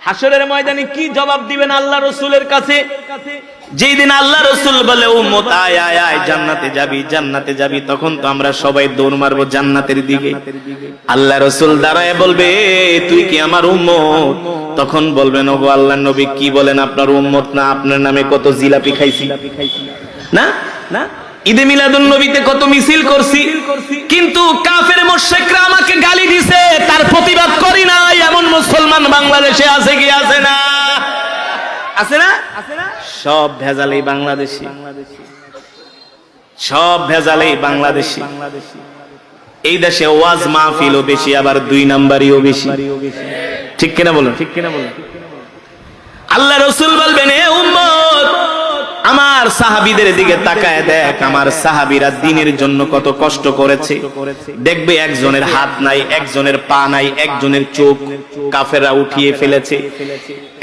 হাসরের ময়দানে কি জবাব দিবেন আল্লাহ রাসূলের কাছে? যেই দিন আল্লাহ রাসূল বলে উম্মত আয় আয় আয় জান্নাতে যাবি জান্নাতে যাবি, তখন তো আমরা সবাই দৌড় মারবো জান্নাতের দিকে। আল্লাহ রাসূল দাঁড়ায় বলবে তুই কি আমার উম্মত? তখন বলবেন ওগো আল্লাহর নবী কি বলেন, আপনার উম্মত না, আপনার নামে কত জিলাপি খাইছি না না, ঈদে মিলাদুন নবীতে কত মিছিল করছি, কিন্তু কাফের মুশরিকরা আমাকে গালি দিছে, তার প্রতিবাদ করি না, এমন মুসলমান বাংলাদেশে আছে কি আছে না? আছে না? সব ভেজাল এই বাংলাদেশী, সব ভেজাল এই বাংলাদেশী। এই দেশে ওয়াজ মাহফিলও বেশি, আবার 2 নাম্বারিও বেশি, ঠিক কিনা বলুন? ঠিক কিনা বলুন? আল্লাহ রাসূল বলবেন এ উম্মত আমার সাহাবীদের দিকে তাকায় দেখ, আমার সাহাবীরা দ্বীনের জন্য কত কষ্ট করেছে। দেখবে একজনের হাত নাই, একজনের পা নাই, একজনের চোখ কাফেররা উঠিয়ে ফেলেছে,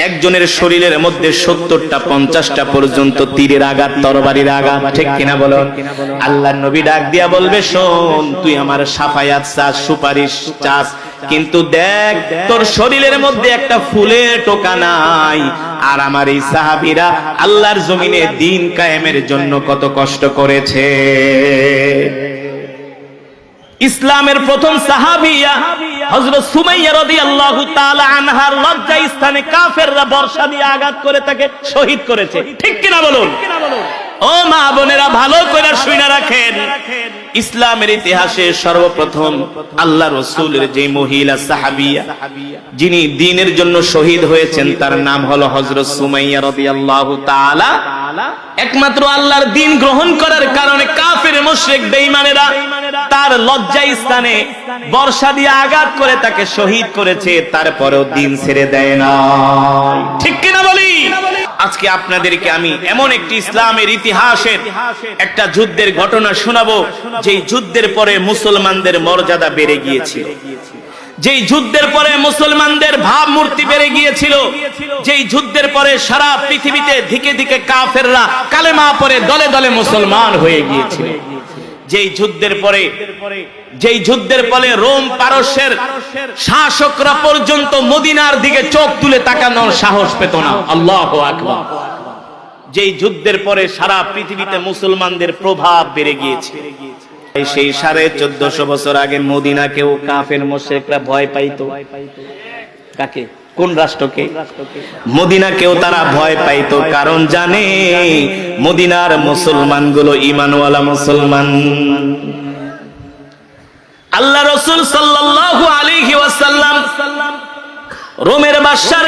একজনের শরীরের মধ্যে 70টা 50টা পর্যন্ত তীরের আঘাত, তরবারির আঘাত, ঠিক কিনা বলো? আল্লাহর নবী ডাক দিয়া বলবে শোন, তুই আমার শাফায়াত চাস, সুপারিশ চাস, কিন্তু দেখ তোর শরীরের মধ্যে একটা ফুলের টোকা নাই। আর আমার এই সাহাবীরা আল্লাহর জমিনে দ্বীন কায়েমের জন্য কত কষ্ট করেছে। ইসলামের প্রথম সাহাবিয়া হযরত সুমাইয়া রাদিয়াল্লাহু তাআলা আনহার লজ্জা স্থানে কাফেররা বর্ষা দিয়ে আঘাত করে তাকে শহীদ করেছে, ঠিক কিনা বলুন? ও মা বোনেরা ভালো করে শুনে রাখেন, ইসলামের ইতিহাসে সর্বপ্রথম আল্লাহ রাসূলের যে মহিলা সাহাবিয়া যিনি দ্বীনের জন্য শহীদ হয়েছেন তার নাম হলো হযরত সুমাইয়া রাদিয়াল্লাহু তাআলা। একমাত্র আল্লাহর দ্বীন গ্রহণ করার কারণে কাফের মুশরিক বেঈমানেরা তার লজ্জা স্থানে বর্ষা দিয়ে আঘাত করে তাকে শহীদ করেছে, তারপরেও দ্বীন ছেড়ে দেয় না, ঠিক কিনা বলি? আজকে আপনাদেরকে আমি এমন একটি ইসলামের ইতিহাসের একটা যুদ্ধের ঘটনা শোনাবো, যেই যুদ্ধের পরে মুসলমানদের মর্যাদা বেড়ে গিয়েছিল, যেই যুদ্ধের পরে মুসলমানদের ভাবমূর্তি বেড়ে গিয়েছিল, যেই যুদ্ধের পরে সারা পৃথিবীতে ধিকে ধিকে কাফেররা কালেমা পড়ে দলে দলে মুসলমান হয়ে গিয়েছিল, যেই যুদ্ধের পরে রোম পারস্যের শাসকরা পর্যন্ত মদিনার দিকে চোখ তুলে তাকানোর সাহস পেত না। আল্লাহু আকবার। যেই যুদ্ধের পরে সারা পৃথিবীতে মুসলমানদের প্রভাব বেড়ে গিয়েছে, সেই 1450 বছর আগে মদিনাকেও কাফের মুশরিকরা ভয় পাইতো। কাকে? কোন রাষ্ট্রকে? মদিনাকেও তারা ভয় পাইতো, কারণ জানে মদিনার মুসলমানগুলো ঈমানওয়ালা মুসলমান। আল্লাহ রাসূল সাল্লাল্লাহু আলাইহি ওয়াসাল্লাম রোমের বাদশার